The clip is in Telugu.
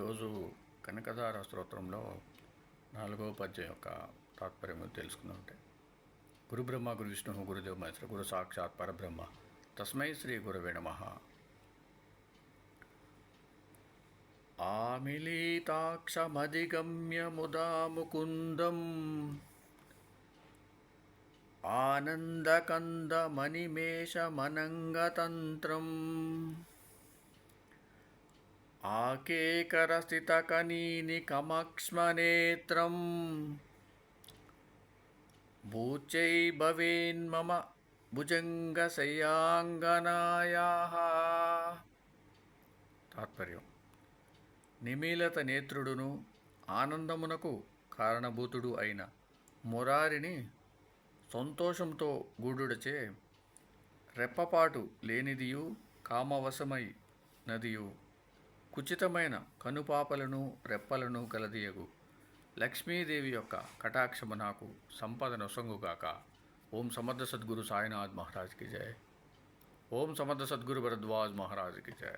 ఈరోజు కనకధార స్తోత్రంలో 4వ పద్యం యొక్క తాత్పర్యం తెలుసుకుందామంటే గురు బ్రహ్మ గురు విష్ణు గురుదేవ మహేశ్వర గురు సాక్షాత్ పరబ్రహ్మ తస్మై శ్రీ గురవే నమః. ఆమిలీతాక్షమధిగమ్య ముదా ముకుందం ఆనందకందమనిమేషమనంగతంత్రం ఆకేకరస్థితకనీనికమక్ష్మనేత్రం భూచై భవేన్మమ భుజంగశయ్యాంగనాయాః. తాత్పర్యం: నిమీలత నేత్రుడును ఆనందమునకు కారణభూతుడు అయిన మురారిని సంతోషంతో గూడుటచే రెప్పపాటు లేనిదియు కామవశమై నదియు కుచితమైన కనుపాపలను రెప్పలను కలదియగు లక్ష్మీదేవి యొక్క కటాక్షము నాకు సంపద నొసంగుగాక. ఓం సమర్థ సద్గురు సాయినాథ్ మహారాజ్కి జయ. ఓం సమర్థ సద్గురు భరద్వాజ్ మహారాజ్కి జయ.